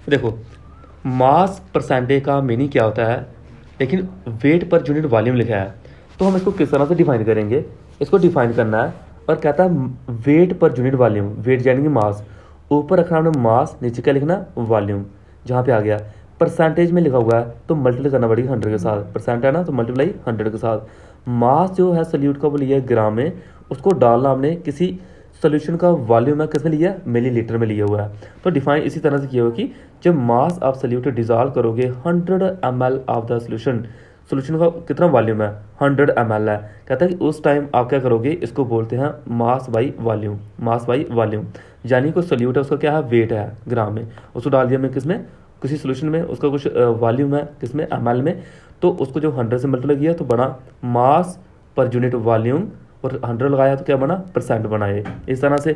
देखो mass percentage का meaning क्या होता है, लेकिन वेट पर यूनिट वॉल्यूम लिखा है, तो हम इसको किस तरह से डिफाइन करेंगे। इसको डिफाइन करना है और कहता है वेट पर यूनिट वॉल्यूम, वेट यानी कि मास, ऊपर रखना हमने मास, नीचे क्या लिखना वॉल्यूम। जहाँ पे आ गया परसेंटेज में लिखा हुआ है तो मल्टीप्लाई करना पड़ेगा 100 के साथ, परसेंट है ना तो मल्टीप्लाई 100 के साथ। मास जो है सल्यूट का वो लिया है ग्राम में, उसको डालना हमने किसी सोल्यूशन का वॉल्यूम है किस में लिया, मिलीलीटर में लिया हुआ है। तो डिफाइन इसी तरह से किया हुआ कि जब मास आप सल्यूट डिजॉल्व करोगे 100 ml of the solution, solution का कितना वॉल्यूम है 100 ml है, कहता है कि उस टाइम आप क्या करोगे, इसको बोलते हैं mass by volume, mass by volume. यानी कोई सोल्यूट है उसका क्या है वेट है ग्राम में, उसको डाल दिया मैं किसमें, किसी सोल्यूशन में, उसका कुछ वॉल्यूम है किसमें ml में, तो उसको जो 100 से मल्टीप्लाई किया तो बना मास पर यूनिट वॉल्यूम, और 100 लगाया तो क्या बना परसेंट बनाए। इस तरह से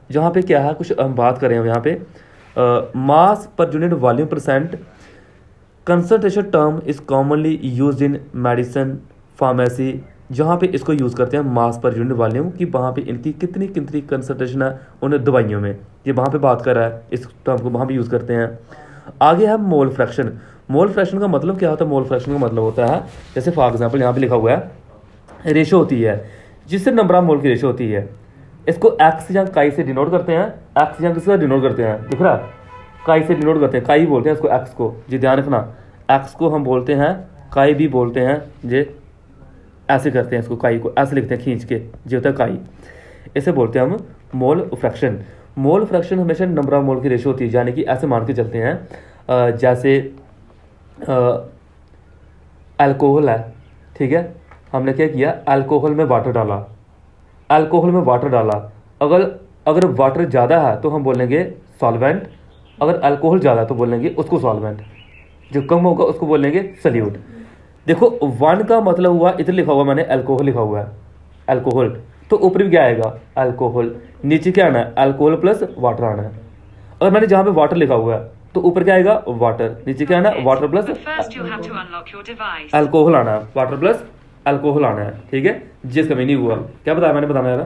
जहाँ पे क्या है, कुछ हम बात करें हम यहाँ पे mass per unit volume percent concentration term is commonly use in medicine pharmacy, जहाँ पे इसको यूज़ करते हैं मास पर यूनिट वॉल्यूम कि वहाँ पे इनकी कितनी कितनी कंसंट्रेशन है उन दवाइयों में, ये वहाँ पे बात कर रहा है, इस टर्म को वहाँ पे यूज़ करते हैं। आगे है मोल फ्रैक्शन। मोल फ्रैक्शन का मतलब क्या होता है, मोल फ्रैक्शन का मतलब होता है जैसे फॉर एग्जाम्पल यहाँ पे लिखा हुआ है रेशो होती है जिससे नंबर ऑफ मोल की रेशो होती है, इसको एक्स या काई से डिनोट करते हैं, एक्स या किसका डिनोट करते हैं दिख रहा है, काई से डिनोट करते हैं, काई बोलते हैं इसको, एक्स को जी ध्यान रखना, एक्स को हम बोलते हैं काई भी बोलते हैं, जे ऐसे करते हैं इसको, काई को ऐसे लिखते हैं खींच के, जो होता है काई, इसे बोलते हैं हम मोल फ्रैक्शन। मोल फ्रैक्शन हमेशा नंबर ऑफ मोल की रेशो होती है, यानी कि ऐसे मान के चलते हैं जैसे अल्कोहल है, ठीक है, हमने क्या किया अल्कोहल में वाटर डाला, अल्कोहल में वाटर डाला, अगर अगर वाटर ज़्यादा है तो हम बोलेंगे सॉल्वेंट, अगर अल्कोहल ज़्यादा है तो बोलेंगे उसको सॉल्वेंट, जो कम होगा उसको बोलेंगे सल्यूट। देखो वन का मतलब हुआ, इधर लिखा हुआ मैंने अल्कोहल लिखा हुआ है, अल्कोहल, तो ऊपर भी क्या आएगा अल्कोहल, नीचे क्या आना है अल्कोहल प्लस वाटर आना है। अगर मैंने जहाँ पे वाटर लिखा हुआ है तो ऊपर क्या आएगा वाटर, नीचे क्या आना है वाटर प्लस अल्कोहल आना है, वाटर प्लस अल्कोहल आना है, ठीक है, जिसका मीनिंग हुआ क्या बताया मैंने, बताना यार।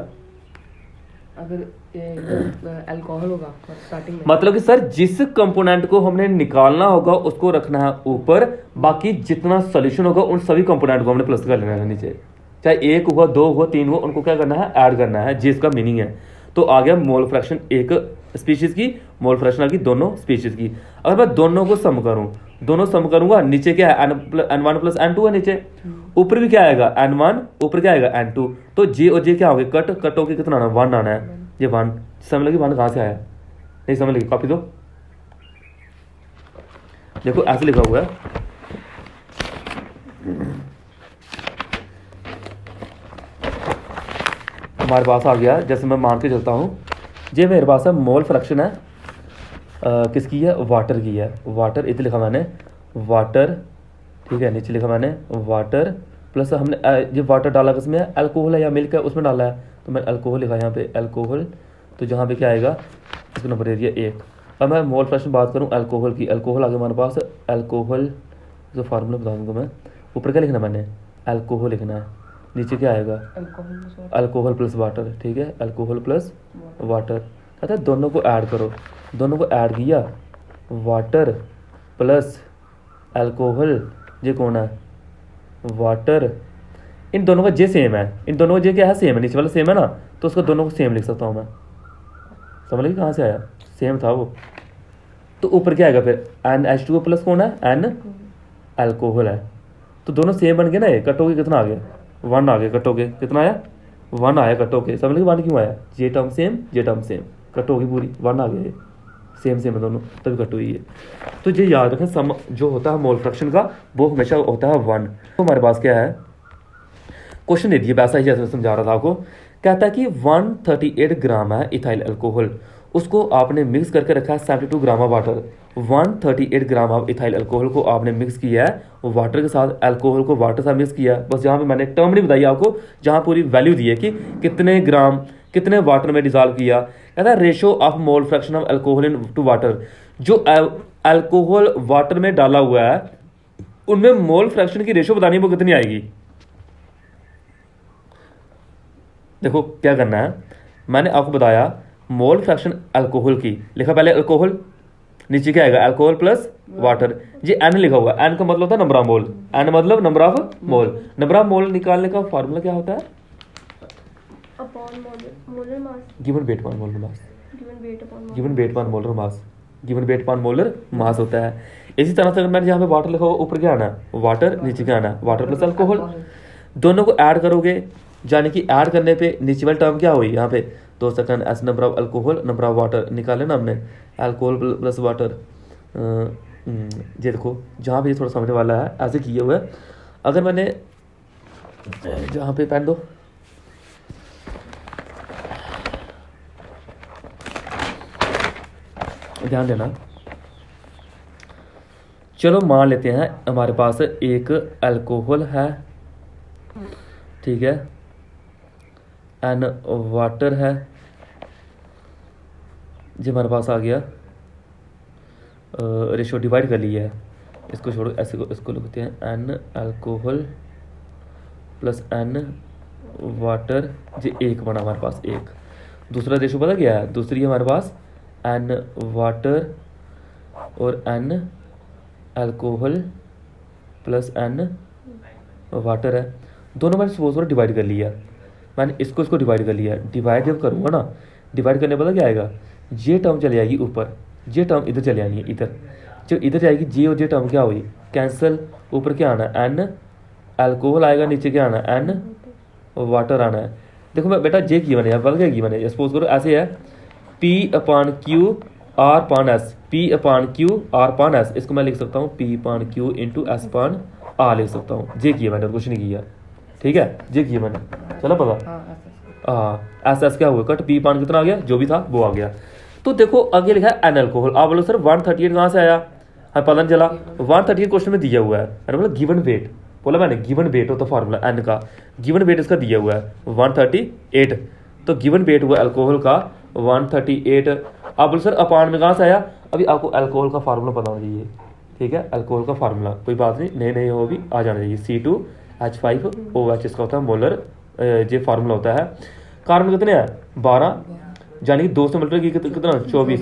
अगर अल्कोहल होगा स्टार्टिंग में, मतलब कि सर जिस कंपोनेंट को हमने निकालना होगा उसको रखना है ऊपर, बाकी जितना सोल्यूशन होगा उन सभी कंपोनेंट को हमने प्लस कर लेना है नीचे, चाहे एक हुआ दो हुआ तीन हुआ, उनको क्या करना है ऐड करना है, जिसका मीनिंग है। तो आ गया मोल फ्रैक्शन एक स्पीशीज की, मोल फ्रैक्शन आ गई दोनों स्पीशीज की। अगर मैं दोनों को सम करूं, दोनों सम करूंगा, नीचे क्या है n1 प्लस n2 है नीचे, ऊपर भी क्या आएगा n1, ऊपर क्या आएगा n2, तो जे और जे क्या हो गए कट, कट होकर कितना आना है 1 आना है, ये 1 समझ लगी, 1 कहाँ से आया नहीं समझ लगी, कॉपी दो, देखो ऐसे लिखा हुआ है हमारे पास आ गया, जैसे मैं मान के चलता हूँ ये मेरे पास है मोल फ्रैक्शन है किसकी है वाटर की है, वाटर इधर लिखा मैंने वाटर, ठीक है, नीचे लिखा मैंने वाटर प्लस हमने ये वाटर डाला किसमें है अल्कोहल है या मिल्क है उसमें डाला है, तो मैं अल्कोहल लिखा यहाँ पे अल्कोहल, तो जहाँ पे क्या आएगा इसका नंबर एरिया 1। अब मैं मोल फ्रैक्शन बात करूँ अल्कोहल की, अल्कोहल आ गया हमारे पास, अल्कोहल जो फार्मूला बताऊँगा मैं, ऊपर क्या लिखना मैंने अल्कोहल लिखना है, नीचे क्या आएगा अल्कोहल प्लस वाटर, ठीक है, अल्कोहल प्लस वाटर, कहता है दोनों को ऐड करो, दोनों को ऐड किया वाटर प्लस अल्कोहल, ये कौन है वाटर, इन दोनों का जे सेम है, इन दोनों का जे क्या है सेम है, नीचे वाला सेम है ना, तो उसको दोनों को सेम लिख सकता हूँ मैं, समझ लगे कहाँ से आया, सेम था वो। तो ऊपर क्या आएगा फिर NH2 प्लस कौन है N अल्कोहल है, तो दोनों सेम बन गए ना, ये कटोगे कितना आ गया 1 आ गया, कटोगे कितना आया 1 आया, कटोगे समझ लगे 1 क्यों आया, जे टर्म सेम जे टर्म सेम, कटोगी पूरी 1 आ गया, ये सेम सेम है दोनों तभी कट हुई है। तो ये याद रखें सम जो होता है मोल फ्रैक्शन का वो हमेशा होता है 1। तो हमारे पास क्या है क्वेश्चन दे दिए वैसा ही जैसे मैं समझा रहा था आपको, कहता है कि 138 ग्राम है इथाइल अल्कोहल, उसको आपने मिक्स करके रखा है 72 gram of water, 138 gram of ethyl alcohol को आपने मिक्स किया है वाटर के साथ, अल्कोहल को वाटर से मिक्स किया है, बस जहाँ पे मैंने टर्म नहीं बताई आपको, जहाँ पूरी वैल्यू दी है कि कितने ग्राम कितने वाटर में डिजॉल्व किया, कहता है ratio of mole fraction of alcohol into water, जो अल्कोहल वाटर में डाला हुआ है उनमें मोल फ्रैक्शन की रेशो बतानी वो कितनी आएगी। देखो क्या करना है, मैंने आपको बताया मोल फ्रैक्शन अल्कोहल की, लिखा पहले अल्कोहल, नीचे क्या आएगा अल्कोहल प्लस वाटर। ये एन लिखा हुआ है, एन का मतलब होता है नंबर ऑफ मोल, एन मतलब number of mole. Number of मोल निकालने का फॉर्मूला क्या होता है? Upon molar mass, given weight upon molar mass, given weight upon given weight upon molar mass, given weight upon molar मास होता है। इसी तरह से अगर मैंने यहाँ पे वाटर लिखा हुआ, ऊपर क्या आना है वाटर, नीचे क्या आना है वाटर प्लस अल्कोहल। दोनों को ऐड करोगे, यानी कि ऐड करने पे नीचे वाली टर्म क्या हुई यहाँ पे 2 second S number of alcohol number of water निकाले ना हमने, अल्कोहल प्लस वाटर। ये देखो जहाँ पे ये थोड़ा समझने वाला है ऐसे किए हुए है। अगर मैंने जहाँ पे पेन दो, ध्यान देना। चलो मान लेते हैं हमारे पास एक अल्कोहल है, ठीक है, एंड वाटर है, जो हमारे पास आ गया। रेशो डिवाइड कर लिया है, इसको छोड़ो, ऐसे को इसको लिखते हैं n alcohol plus n water, जो एक बना हमारे पास एक। दूसरा रेशो पता क्या है, दूसरी हमारे पास एन वाटर और n alcohol plus n water है। दोनों मैंने सपोज डिवाइड कर लिया, मैंने इसको डिवाइड कर लिया। डिवाइड जब करूँगा ना, डिवाइड करने पता क्या आएगा, ये टर्म चली जाएगी ऊपर, ये टर्म इधर चली आनी है इधर। जब इधर जाएगी जे और जे टर्म क्या हुई कैंसिल, ऊपर क्या आना है एन अल्कोहल आएगा, नीचे क्या आना है एन वाटर आना है। देखो मैं बेटा जे की मैंने यहाँ बदल गया, मैंने सपोज करो ऐसे है पी अपान क्यू आर पान एस, पी अपान क्यू आर पान एस, इसको मैं लिख सकता हूँ पी पान क्यू इंटू एस पान आर लिख सकता हूँ। जे किया मैंने, कुछ नहीं किया, ठीक है, जे किया मैंने, चलो पता। हाँ एस एस क्या हुआ कट, पी पान कितना आ गया, जो भी था वो आ गया। तो देखो आगे लिखा है एन अल्कोहल। आप बोलो सर 138 कहाँ से आया, हमें पता नहीं चला। 138 क्वेश्चन में दिया हुआ है, मैंने बोला गिवन वेट, बोला मैंने गिवन वेट होता फार्मूला एन का, गिवन वेट इसका दिया हुआ है 138, तो गिवन वेट हुआ अल्कोहल का 138। आप बोलो सर अपान में कहाँ से आया, अभी आपको अल्कोहल का फार्मूला पता होना चाहिए, ठीक है, अल्कोहल का फार्मूला कोई बात नहीं, नए नए हो भी आ जाना चाहिए। C2H5OH इसका होता है मोलर, ये फार्मूला होता है। कार्बन कितने हैं 12, यानी कि 200 मीटर की कितना 24,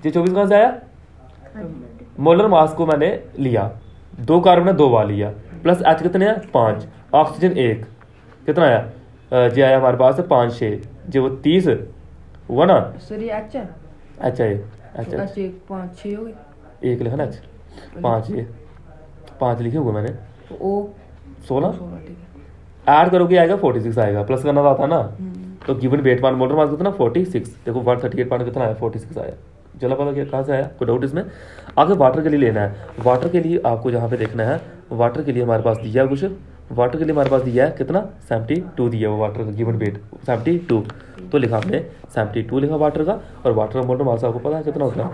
ये 24 कहाँ से आया, मोलर मास को मैंने लिया, 2 कार्बन है 2 बार लिया, प्लस एच कितने हैं 5, ऑक्सीजन 1 कितना आया, जे आया हमारे पास 5 6, जो वो 30 हुआ ना, सर ये अच्छा अच्छा ये अच्छा अच्छा 5 6 हो गए, एक लिखा ना, 5 ये 5 लिखे हुए मैंने, ओ 16 ठीक है। ऐड करोगे आएगा 46 आएगा, प्लस करना था ना, तो गिवन वेट पान मोलर मास कितना 46, देखो 138 पान कितना आया 46 आया, चला पता क्या कहाँ से आया, कोई डाउट इसमें। आगे वाटर के लिए लेना है, वाटर के लिए आपको जहाँ पे देखना है, वाटर के लिए हमारे पास दिया कुछ, वाटर के लिए हमारे पास दिया है कितना 72 दिया हुआ वाटर का गिवन वेट 72, तो लिखा हमने 72 लिखा वाटर का। और वाटर का मोलर मास आपको पता है कितना होता है,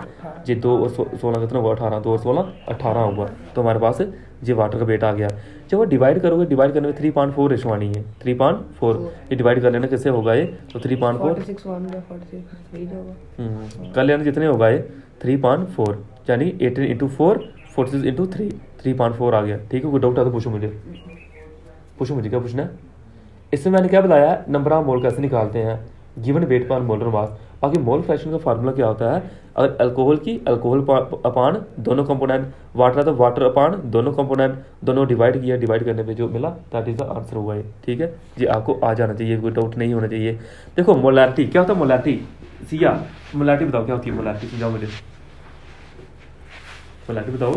ये 2 और 16 कितना हुआ 18, 2 और 16 18 हुआ, तो हमारे पास ये वाटर का वेट आ गया। जब वो डिवाइड करोगे, डिवाइड करने में 3.4 रेशो आनी है, 3.4, ये डिवाइड कर लेना किससे होगा ये, तो 3.4 46 1 46 सही होगा। कर लेना जितने होगा ये 3.4, यानी 18 इंटू 4 46 इंटू 3, 3.4 आ गया, ठीक है। कोई डाउट है तो पूछो मुझे, पूछो मुझे क्या पूछना है। इसमें मैंने क्या बताया, नंबर ऑफ मोल कैसे निकालते हैं, गिवन वेट पान मोलर मास। बाकी मोल फ्रैक्शन का फार्मूला क्या होता है, अगर अल्कोहल की अल्कोहल अपान दोनों कंपोनेंट, वाटर है तो वाटर अपान दोनों कंपोनेंट, दोनों डिवाइड किया, डिवाइड करने पे जो मिला दैट इज द आंसर हुआ ये, ठीक है जी। आपको आ जाना चाहिए, कोई डाउट नहीं होना चाहिए। देखो मोलैरिटी क्या होता है, मोलैरिटी सिया, मोलैरिटी बताओ क्या होती है, मोलैरिटी समझाओ मुझे, मोलैरिटी बताओ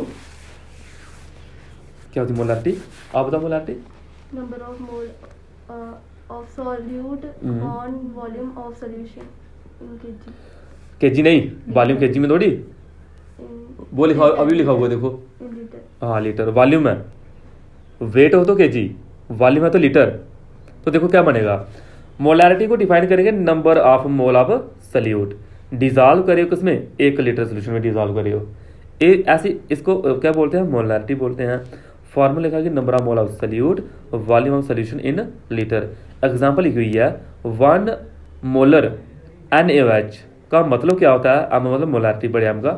क्या होती है मोलैरिटी, आप बताओ molarity. number of mole of solute on volume of solution in kg, KG नहीं, वॉल्यूम केजी में थोड़ी, in वो लिखा अभी लिखा हुआ देखो, in liter, हाँ लीटर, वॉल्यूम है, वेट हो तो केजी, वॉल्यूम है तो लीटर। तो देखो क्या बनेगा, मोलैरिटी को डिफाइन करेंगे number of mole of salute, dissolve करियो किसमें 1 लीटर सोल्यूशन में डिजॉल्व करियो, ऐसी इसको क्या बोलते हैं, मोलैरिटी बोलते हैं। फॉर्मूला लिखा है number of mole of salute, volume of solution in litre. Example लिखी हुई है 1 मोलर NaOH का मतलब क्या होता है, अब मतलब मोलैरिटी बड़े एम का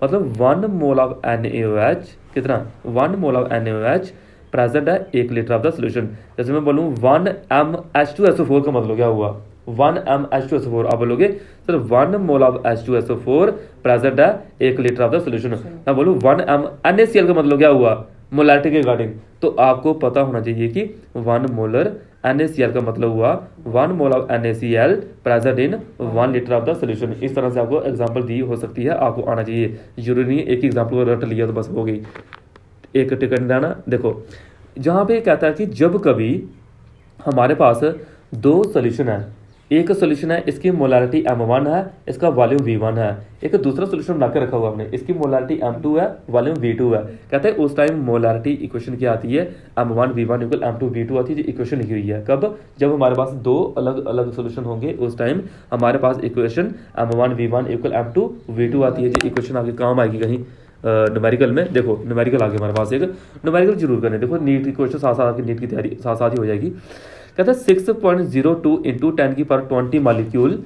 मतलब 1 मोल ऑफ NaOH कितना, 1 मोल ऑफ NaOH प्रेजेंट है 1 लीटर ऑफ द सोल्यूशन। जैसे मैं बोलूँ 1 MH2SO4 का मतलब क्या हुआ, 1 m H2SO4, आप बोलोगे sir 1 mole of H2SO4 present है 1 लीटर ऑफ द सोल्यूशन। मैं बोलूँ 1 m NaCl का मतलब क्या हुआ मोलैरिटी के रिगार्डिंग, तो आपको पता होना चाहिए कि 1 मोलर NaCl का मतलब हुआ 1 mole of NaCl present in 1 litre of the solution. इस तरह से आपको एग्जांपल दी हो सकती है, आपको आना चाहिए, जरूरी नहीं एक एग्जांपल को रट लिया तो बस हो गई, एक टिकट लाना। देखो जहाँ पे कहता है कि जब कभी हमारे पास दो सोल्यूशन है, एक सोल्यूशन है इसकी मोलैरिटी M1 है, इसका वॉल्यूम V1 है, एक दूसरा सोल्यूशन बना के रखा हुआ हमने, इसकी मोलैरिटी M2 है, वॉल्यूम V2 है। कहते हैं उस टाइम मोलैरिटी इक्वेशन क्या आती है, M1 V1 equal M2 V2 आती है। इक्वेशन लिखी हुई है कब, जब हमारे पास दो अलग अलग सोल्यूशन होंगे उस टाइम हमारे पास equation M1 V1 equal M2 V2 आती है। जो इक्वेशन आगे काम आएगी कहीं न्यूमेरिकल में, देखो न्यूमेरिकल आगे हमारे पास एक न्यूमेरिकल जरूर करने, देखो नीट की क्वेश्चन साथ साथ नीट की तैयारी साथ साथ ही हो जाएगी। कहता है 6.02 इंटू 10 की पावर 20 मॉलिक्यूल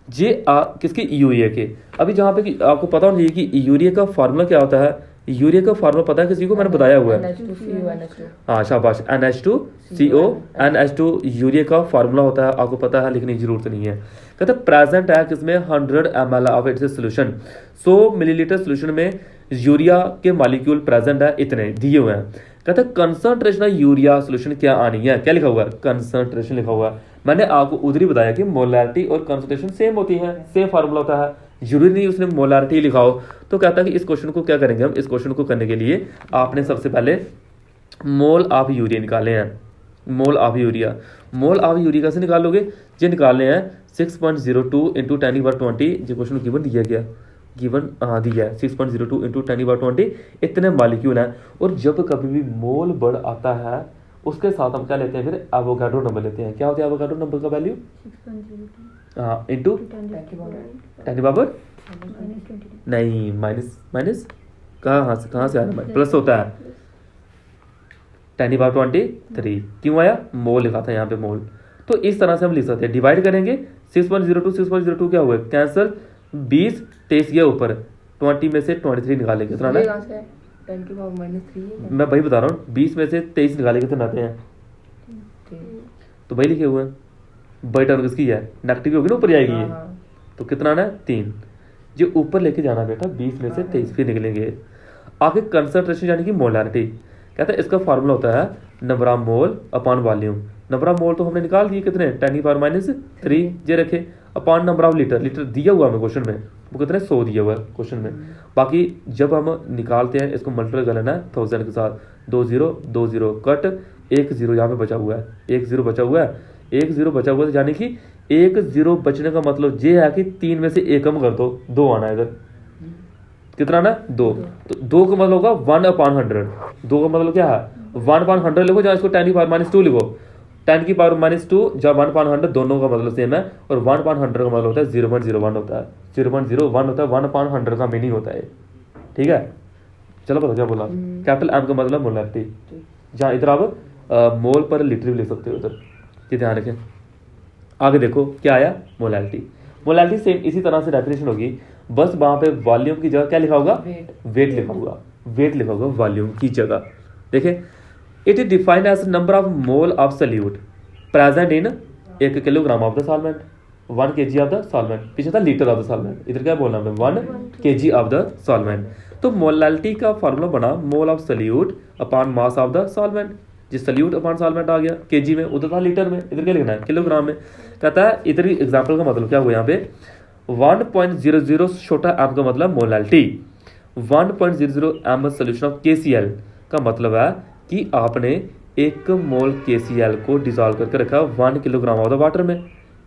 जे किसके यूरिया के। अभी जहाँ पे आपको पता होना चाहिए कि यूरिया का फार्मूला क्या होता है, यूरिया का फार्मूला पता है किसी को, मैंने बताया हुआ है। NH2CO हाँ शाबाश, NH2CO NH2 यूरिया का फार्मूला होता है, आपको पता है लिखने की जरूरत नहीं है। कहते हैं प्रेजेंट है किसमें 100 ml of its solution, 100 millilitre solution में यूरिया के मॉलिक्यूल प्रेजेंट है, इतने दिए हुए हैं। कहते हैं कंसंट्रेशन ऑफ यूरिया सोल्यूशन क्या आनी है, क्या लिखा हुआ है कंसंट्रेशन लिखा हुआ है। मैंने आपको उधर ही बताया कि मोलैरिटी और कंसंट्रेशन सेम होती है, सेम फार्मूला होता है, जरूरी नहीं उसने मोलैरिटी लिखा हो। तो कहता है कि इस क्वेश्चन को क्या करेंगे हम, इस क्वेश्चन को करने के लिए आपने सबसे पहले मोल ऑफ यूरिया निकाले हैं, mole of urea. Mole of urea कैसे निकालोगे, ये निकालने हैं 6.02 इंटू 10 की पावर 20, जो क्वेश्चन गिवन दिया गया, गिवन हाँ दिया है 6.02 इंटू 10 की पावर 20, इतने मॉलिक्यूल हैं। और जब कभी भी मोल बढ़ आता है उसके साथ हम क्या लेते हैं, फिर एवोगाड्रो नंबर लेते हैं। क्या होता है एवोगाड्रो नंबर का वैल्यू, 6.02 हाँ इंटू 10 की पावर नहीं माइनस, माइनस कहाँ से आ रहा है, प्लस होता है 10 की पावर 23, क्यों आया मोल लिखा था यहाँ पे मोल। तो इस तरह से हम लिख सकते हैं, डिवाइड करेंगे 6.02 क्या हुआ कैंसर, 20 23 गया ऊपर, 20 में से 23 निकालेंगे कितना ना, 10 की पावर -3 मैं वही बता रहा हूँ 20 में से 23 निकालेंगे कितना आते हैं, तो वही लिखे हुए हैं। बाई टर्म किसकी है, नेगेटिव होगी ना ऊपर जाएगी ये, तो कितना आना है 3, जो ऊपर लेके जाना बेटा 20 में से 23 फिर निकलेंगे। आगे कंसंट्रेशन यानी कि मोलैरिटी, कहते हैं इसका फार्मूला होता है number of mole upon volume. Number of मोल तो हमने निकाल दिए कितने 10 की पावर -3 जे रखे, upon number of litre, litre दिया हुआ हमें क्वेश्चन में, वो कितने 100 दिया हुआ है क्वेश्चन में। बाकी जब हम निकालते हैं इसको मल्टीप्लाई कर लेना है 1000 के साथ, 2 0 2 0 कट, 1 0 यहाँ पे बचा हुआ है, 1 0 बचा हुआ है, 1 0 बचा हुआ है, यानी कि 1 0 बचने का मतलब ये है कि 3 में से 1 कम कर दो, 2 आना है इधर, कितना आना 2, तो 2 का मतलब होगा 1/100, 2 का मतलब क्या है 1/100 लिखो, जहाँ इसको 10 की पावर -2 लिखो, 10 की पावर -2 जब 1/100 दोनों का मतलब सेम है, और 1/100 का मतलब होता है 0.01 होता है, 0.01 होता है 1/100 का मीनिंग होता है, ठीक है। चलो पता क्या बोला, कैपिटल एम का मतलब मोलैरिटी, जहाँ इधर आप मोल पर लीटर भी लिख सकते हो उधर, ये ध्यान रखें। आगे देखो क्या आया मोलैरिटी, मोलैरिटी सेम इसी तरह से डेफिनेशन होगी, बस वहां पे वॉल्यूम की जगह क्या लिखा होगा, वेट लिखा होगा, वेट लिखा होगा वॉल्यूम की जगह। देखें it is defined as number of mole of solute present in 1 kilogram of the solvent, 1 kg of the solvent, पीछे था लीटर ऑफ द सॉल्वेंट, इधर क्या बोलना है 1 kg ऑफ द सॉल्वेंट। तो मोलैरिटी का फार्मूला बना मोल of solute upon mass of the solvent, जिस सॉल्यूट अपॉन सॉल्वेंट आ गया केजी में, उधर था लीटर में, इधर क्या लिखना है किलोग्राम में। कहता है इधर एग्जाम्पल का मतलब क्या हुआ यहाँ पे 1.00 छोटा एम का मतलब molarity, 1.00 M solution of KCl का मतलब है कि आपने 1 मोल KCl को डिजॉल्व करके रखा 1 किलोग्राम ऑफ द वाटर में,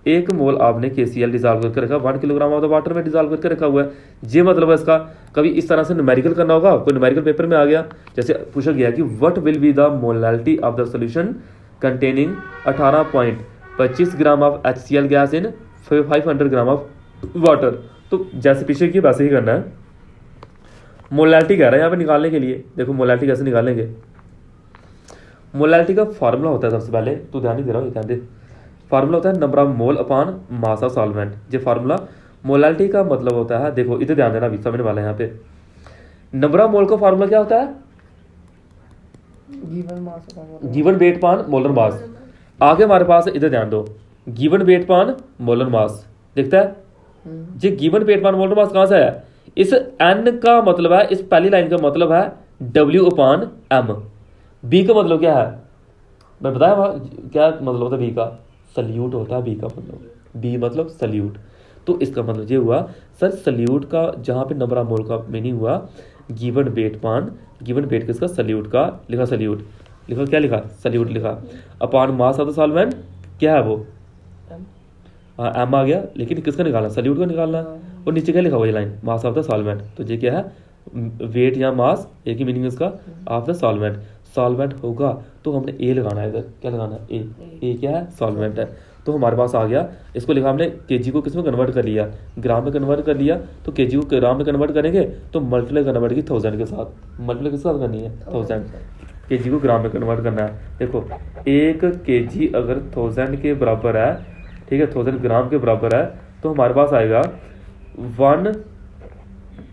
1 मोल आपने KCl डिजॉल्व करके रखा 1 किलोग्राम ऑफ द वाटर में डिजॉल्व करके रखा हुआ है। ये मतलब है इसका, कभी इस तरह से न्यूमेरिकल करना होगा, कोई न्यूमेरिकल पेपर में आ गया, जैसे पूछा गया कि what will be the molarity of the solution containing 18.25 gram of HCl gas in 500 gram of water, तो जैसे पीछे की वैसे ही करना है। मोलैरिटी कह रहा है यहाँ पे निकालने के लिए, देखो मोलैरिटी कैसे निकालेंगे, मोलैरिटी का फार्मूला होता है सबसे पहले, तो ध्यान नहीं दे रहा हूँ ध्यान दे, फार्मूला होता है number of mole upon mass of solvent. ये फार्मूला मोलैरिटी का मतलब होता है, देखो इधर ध्यान देना, अभी समझने वाला है यहाँ पे, नंबर ऑफ मोल का फार्मूला क्या होता है गिवन वेट अपॉन मोलर मास। आगे हमारे पास इधर ध्यान दो, गिवन वेट पान मोलर मास दिखता है। ये गिवन वेट पान मोलर मास कहाँ से आया? इस n का मतलब है, इस पहली लाइन का मतलब है W/m। बी का मतलब क्या है? मैं बताया क्या मतलब होता है बी का? सल्यूट होता है बी का मतलब। बी मतलब सल्यूट। तो इसका मतलब ये हुआ सर सल्यूट का जहाँ पे नंबर ऑफ मोल का मीनिंग हुआ गिवन वेट पान, गिवन वेट किसका? सल्यूट का। लिखा सल्यूट, लिखा क्या लिखा? सल्यूट लिखा। अपान मास ऑफ द सॉल्वेंट क्या है वो? हाँ एम आ गया, लेकिन किसका निकालना? सल्यूट का निकालना है। और नीचे क्या लिखा हुआ ये line? Mass of the solvent. तो ये क्या है? वेट या मास, एक ही मीनिंग इसका, ऑफ द सॉल्वेंट। सॉल्वेंट होगा तो हमने ए लगाना है इधर। क्या लगाना है? ए क्या है? सॉल्वेंट है। तो हमारे पास आ गया, इसको लिखा हमने केजी को किस में कन्वर्ट कर लिया? ग्राम में कन्वर्ट कर लिया। तो केजी को ग्राम में कन्वर्ट करेंगे तो मल्टीप्लाई करना पड़ेगी 1000 के साथ। मल्टीप्लाई किस साथ करनी है? 1000। केजी को ग्राम में कन्वर्ट करना है। देखो 1 केजी अगर 1000 के बराबर है, ठीक है, 1000 ग्राम के बराबर है, तो हमारे पास आएगा 1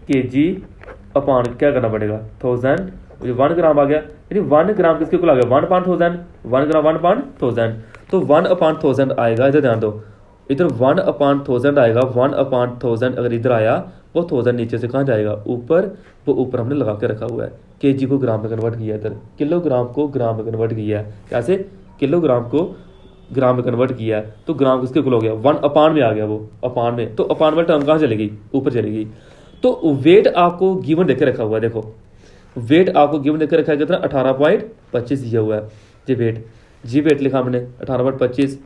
केजी अपान क्या करना पड़ेगा? 1000। ये 1 ग्राम आ गया, यानी 1 ग्राम किसके कुल आ गया? 1/1000। 1 ग्राम 1/1000। तो 1/1000 आएगा, इधर ध्यान दो, इधर 1/1000 आएगा। 1/1000 अगर इधर आया, वो 1000 नीचे से कहाँ जाएगा? ऊपर। वो ऊपर हमने लगा के रखा हुआ है। केजी को ग्राम में कन्वर्ट किया, इधर किलोग्राम को ग्राम में कन्वर्ट किया है। कैसे? किलोग्राम को ग्राम में कन्वर्ट किया है, तो ग्राम किसके कुल हो गया? 1 अपान में आ गया, वो अपान में। तो अपान में टर्म कहाँ चलेगी? ऊपर चलेगी। तो वेट आपको गिवन देके रखा हुआ है। देखो वेट आपको गिवन देकर रखा है कितना? 18.25 दिया हुआ है। जी वेट, जी वेट लिखा हमने 18.25।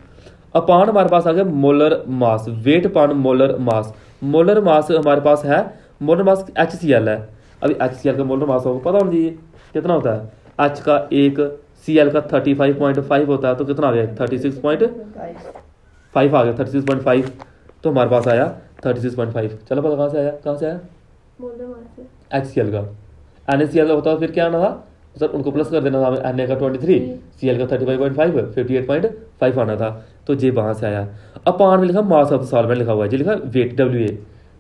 अपान हमारे पास आ गया मोलर मास। वेट पान मोलर मास। मोलर मास हमारे पास है, मोलर मास HCl है। अभी HCl का मोलर मास होगा पता होना चाहिए कितना होता है? H का 1, Cl का 35.5 होता है, तो कितना आ गया? 36.5 आ गया, 36.5। तो हमारे पास आया 36.5। चलो पता कहाँ से आया? कहाँ से आया? मोलर मास से। HCl का। NaCl होता है फिर क्या आना था सर? उनको प्लस कर देना था हमें। Na का 23, Cl का 35.5, 58.5 आना था। तो ये वहां से आया। अपान में लिखा मास ऑफ सॉल्वेंट लिखा हुआ है, जी लिखा वेट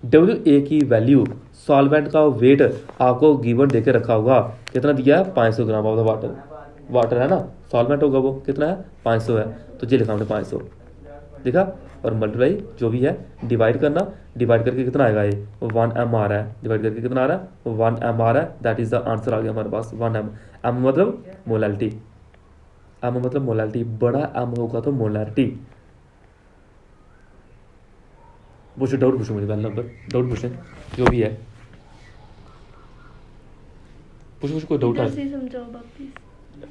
WA की वैल्यू, सॉल्वेंट का वेट आपको गिवन देके रखा होगा। कितना दिया है? 500 gram of the water. Water है ना, सॉल्वेंट होगा वो। कितना है? 500 है। तो ये लिखा हमने 500 देखा। और मल्टीप्लाई जो भी है डिवाइड करना, डिवाइड करके कितना आएगा? ये 1m आ रहा है। डिवाइड करके कितना आ रहा है? 1m आ रहा है। दैट इज द आंसर आ गया हमारे पास 1m। m मतलब मोलैलिटी, m मतलब मोलैलिटी। बड़ा m होगा तो मोलैलिटी। पूछो, डाउट पूछो मुझे, पहले नंबर डाउट पूछे जो भी है। पूछो कोई डाउट इधर है? से समझाओ बाकी।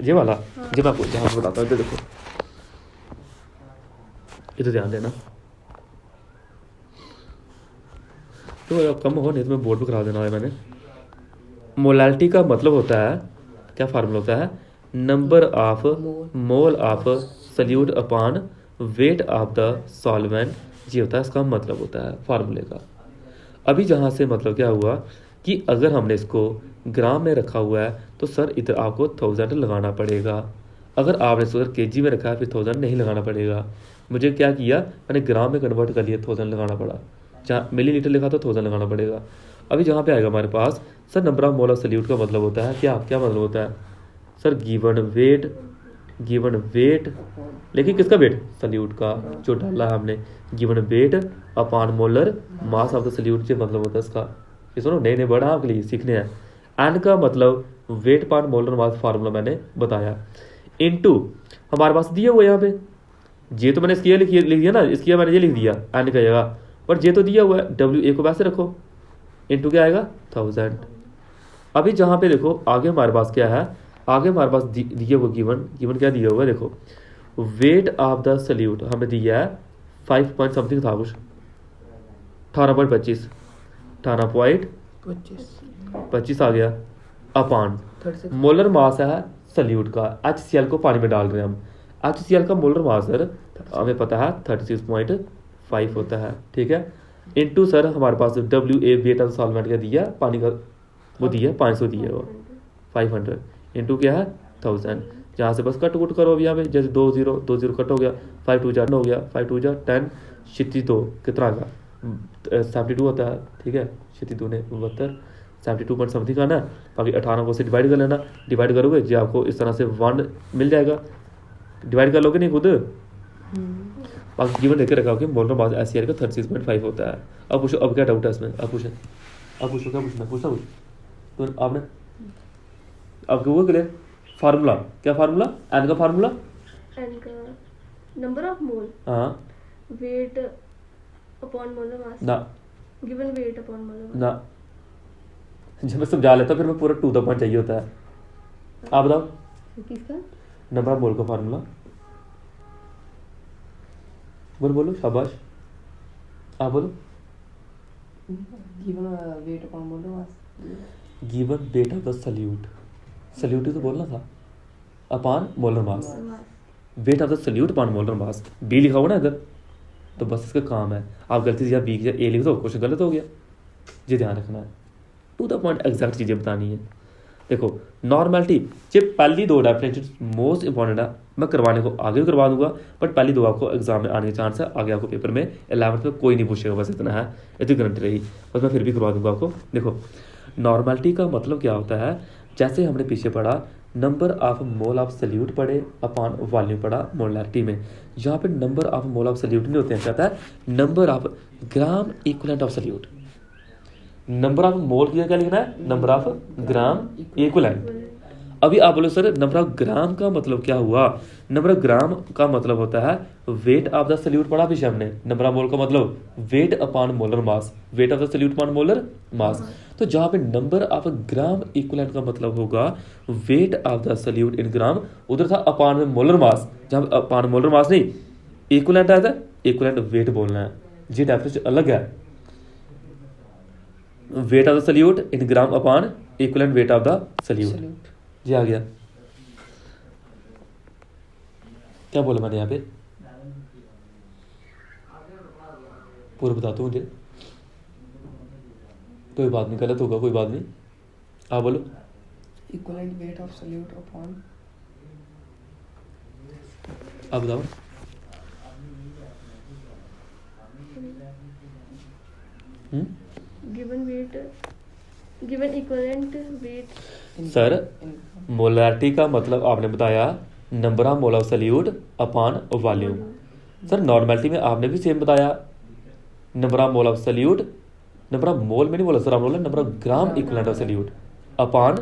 ये वाला ये मैं आपको जहाँ पे बताता हूँ, इधर देखो, इधर ध्यान देना। तो कम हो नहीं तो मैं बोर्ड पे करा देना है मैंने। मोलैलिटी का मतलब होता है, क्या फार्मूला होता है? Number of mole of salute upon wait of the solvent. ये होता है इसका मतलब होता है फार्मूले का। अभी जहाँ से मतलब क्या हुआ कि अगर हमने इसको ग्राम में रखा हुआ है तो सर इधर आपको 1000 लगाना पड़ेगा। अगर आपने इसको केजी में रखा है फिर 1000 नहीं लगाना पड़ेगा। मुझे क्या किया, मैंने ग्राम में कन्वर्ट कर लिया, 1000 लगाना पड़ा। जहाँ मिलीलीटर लिखा तो 1000 लगाना पड़ेगा। अभी जहाँ पे आएगा हमारे पास sir number of mole of solute का मतलब होता है क्या? क्या मतलब होता है सर? गिवन वेट, लेकिन किसका वेट? सल्यूट का, जो डाला है हमने। Given weight upon molar mass of the salute, जो मतलब होता है इसका। ये सुनो, नए नए वर्ड आपके लिए सीखने हैं। एन का मतलब वेट पान मोलर मास फार्मूला मैंने बताया। इनटू हमारे पास दिया हुआ यहाँ पे, जे तो मैंने इसकी लिख दिया ना, इसकी मैंने ये लिख दिया एन का जगह पर, जे तो दिया हुआ है। WA को वैसे रखो, इनटू क्या आएगा? 1000। अभी जहाँ पे देखो आगे हमारे पास क्या है? आगे हमारे पास दिया हुआ गिवन क्या दिया हुआ है? देखो वेट ऑफ द सल्यूट हमें दिया है 5 पॉइंट समथिंग था कुछ, 18.25 18.25 आ गया अपान मोलर मास है सल्यूट का। HCl को पानी में डाल रहे हैं हम। HCl का मोलर मास सर हमें पता है 36.5 होता है, ठीक है। इनटू सर हमारे पास WA वेट ऑफ सॉल्वेंट का दिया, पानी का वो दिया 500 दिया, वो 500 इनटू क्या है? 1000। जहाँ से बस कट करो अभी यहाँ पे, जैसे 2 0 कट हो गया, 5 2 जा 10, 72 कितना आएगा? 72 होता है, ठीक है। 72 ने 72, 72 पॉइंट समथिंग आना है। बाकी 18 को से डिवाइड कर लेना, डिवाइड करोगे जी आपको इस तरह से 1 मिल जाएगा। डिवाइड कर लोगे नहीं खुद? बाकी गिवन लेकर रखा हो कि मोलर मास SCR का 36.5 होता है। अब पूछो, अब क्या डाउट है इसमें? अब पूछो क्या पूछना? पूछना कुछ तो आपने अब वो क्लियर। फार्मूला क्या? फार्मूला एन का फार्मूला एन का नंबर ऑफ मोल हाँ वेट अपॉन मोलर मास ना गिवन वेट अपॉन मोलर मास। ना, जब मैं समझा लेता हूँ फिर मैं पूरा टू द पॉइंट चाहिए होता है। आप बताओ किसका? नंबर ऑफ मोल का फार्मूला। बोलो शाबाश, आप बोलो। Given weight upon molar mass. Given weight of the solute, solute ही तो बोलना था, upon molar mass. Weight of the solute upon molar mass, B लिखा हुआ ना अगर, तो बस इसका काम है। आप गलती से या बी या ए लिख दो, क्वेश्चन गलत हो गया। ये ध्यान रखना है, टू द पॉइंट एग्जैक्ट चीज़ें बतानी है। देखो नॉर्मैलिटी, ये पहली दो डेफिनेशन मोस्ट इंपॉर्टेंट है। मैं करवाने को आगे भी करवा दूंगा, बट पहली दो आपको एग्जाम में आने के चांस है। आगे आपको पेपर में 11th में कोई नहीं पूछेगा, बस इतना है, इतनी गारंटी रही। बस मैं फिर भी करवा दूंगा आपको। देखो नॉर्मैलिटी का मतलब क्या होता है, जैसे हमने पीछे पढ़ा number of mole of salute पढ़े अपॉन वॉल्यूम पढ़ा मोलैरिटी में। यहाँ पे number of mole of salute नहीं होते हैं, कहता है number of gram equivalent of solute. Number of मोल की क्या लिखना है? Number of gram equivalent. अभी आप बोलो सर नंबर ऑफ ग्राम का मतलब क्या हुआ? नंबर ऑफ ग्राम का मतलब होता है वेट ऑफ द सल्यूट पढ़ा पीछे हमने। नंबर ऑफ मोल का मतलब wait upon molar mass, weight of the salute upon molar मास। तो जहां पे नंबर ऑफ ग्राम इक्विवेलेंट का मतलब होगा weight of the solute in gram, उधर था अपॉन में मोलर मास। जहां अपॉन मोलर मास नहीं, इक्विवेलेंट आया था, इक्विवेलेंट वेट बोलना है। ये डेफिनेशन अलग है, wait of the solute in gram upon equivalent weight of the salute. ये आ गया। क्या बोला मैंने यहाँ पे? पूरा बता दो मुझे, कोई बात नहीं, गलत होगा कोई बात नहीं, आप बोलो। Equivalent weight of solute upon, आप बताओ। Given weight given equivalent weight. Sir molarity का मतलब आपने बताया number of mole of solute upon volume. Sir normality में आपने भी सेम बताया number of mole of solute, number of mole में नहीं बोला सर, आप बोला number of gram equivalent of solute upon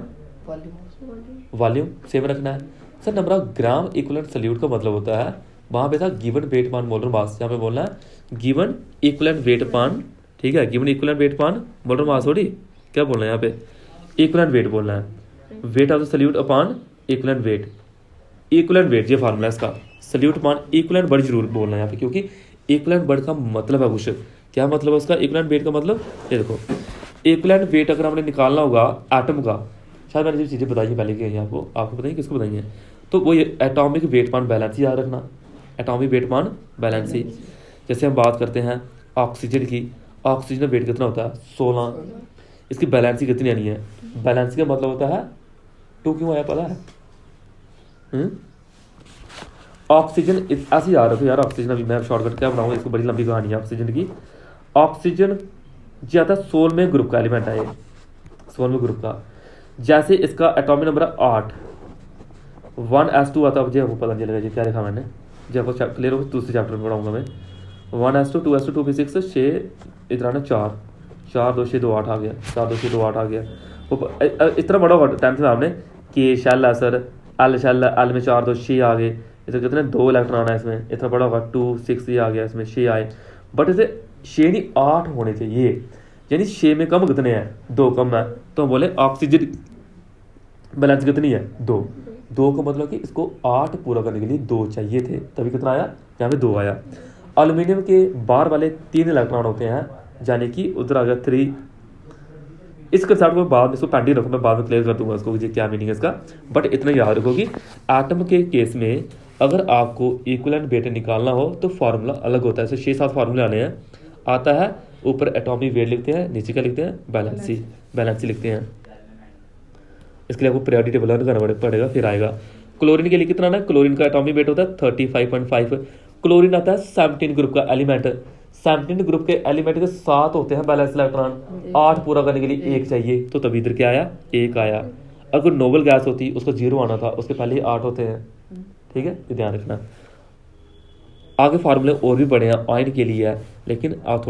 volume, same रखना है। Sir number of gram equivalent solute का मतलब होता है, वहां पे था गिवन वेट अपॉन मोलर मास, यहाँ पे बोलना है गिवन इक्विवेलेंट वेट अपॉन, ठीक है, given equivalent wait upon molar मास। थोड़ी क्या बोलना है यहाँ पे, इक्विवेलेंट वेट बोलना है, wait of the salute upon equivalent weight. Equivalent weight ये फार्मूला है इसका, सल्यूट अपॉन इक्विवेलेंट वर्ड जरूर बोलना है यहाँ पे, क्योंकि इक्विवेलेंट वर्ड का मतलब है कुछ। क्या मतलब है उसका इक्विवेलेंट वेट का मतलब? ये देखो इक्विवेलेंट वेट अगर हमने निकालना होगा एटम का, शायद मैंने जो चीज़ें बताई पहले की आपको, आपको बताइए किसको बताई है, तो वो ये एटॉमिक वेट पान बैलेंस याद रखना, एटॉमिक वेट पान बैलेंस ही। जैसे हम बात करते हैं ऑक्सीजन की, ऑक्सीजन का वेट कितना होता है? 16। इसकी बैलेंसी कितनी आनी है? बैलेंसी का मतलब होता है 2, क्यों आया पता है? ऑक्सीजन ऐसे याद रखो यार, ऑक्सीजन अभी मैं शॉर्टकट क्या बनाऊंगा, इसको बड़ी लंबी कहानी है ऑक्सीजन की। ऑक्सीजन ज्यादा 16वें ग्रुप का एलिमेंट है, ये 16वें ग्रुप का। जैसे इसका एटॉमिक नंबर है 8, 1s2 आता है, मुझे आपको पता नहीं चलेगा जी क्या लिखा मैंने, जब आपको क्लियर होगा दूसरे चैप्टर में पढ़ाऊंगा मैं। 1s2 2s2 2 6 6 इधर आना 4 4 2 6 2 8 आ गया, 4 2 6 2 8 आ गया। वो इतना बड़ा होगा 10th में आपने कि शेल है सर, एल शेल है, एल में 4 2 6 आ गए, इधर कितने 2 इलेक्ट्रॉन है इसमें, इतना बड़ा होगा 2 6 ही आ गया, इसमें 6 आए, बट इसे 6 नहीं 8 होने चाहिए, यानी 6 में कम कितने हैं? 2 कम है, तो हम बोले ऑक्सीजन बैलेंस कितनी है? 2 का मतलब कि इसको 8 पूरा करने के लिए 2 चाहिए थे, तभी कितना आया? यहाँ पे 2 आया। एल्यूमिनियम के बाहर वाले 3 इलेक्ट्रॉन होते हैं, यानी कि उधर आ गया 3। इस कंसेप्ट को बाद में इसको पेंडिंग रखो, मैं बाद में क्लियर कर दूंगा इसको कि क्या मीनिंग है इसका, बट इतना याद रखो कि एटम के केस में अगर आपको इक्विवेलेंट वेट निकालना हो तो फार्मूला अलग होता है। ऐसे 6-7 फार्मूले आने हैं, आता है ऊपर एटॉमिक वेट लिखते हैं, नीचे क्या लिखते हैं? बैलेंसी लिखते हैं। इसके लिए आपको पीरियोडिक टेबल लर्न करना पड़ेगा, फिर आएगा। क्लोरीन के लिए कितना ना, क्लोरीन का एटॉमिक वेट होता है 35.5। क्लोरीन आता है 17 ग्रुप का एलिमेंट, 17 ग्रुप के एलिमेंट के 7 होते हैं बैलेंस इलेक्ट्रॉन, 8 पूरा करने के लिए 1 चाहिए, तो तभी इधर क्या आया? 1 आया। अगर नोबल गैस होती उसका 0 आना था, उसके पहले ही 8 होते हैं, ठीक है, ये ध्यान रखना। आगे फार्मूले और भी बड़े हैं आयन के लिए है, लेकिन आप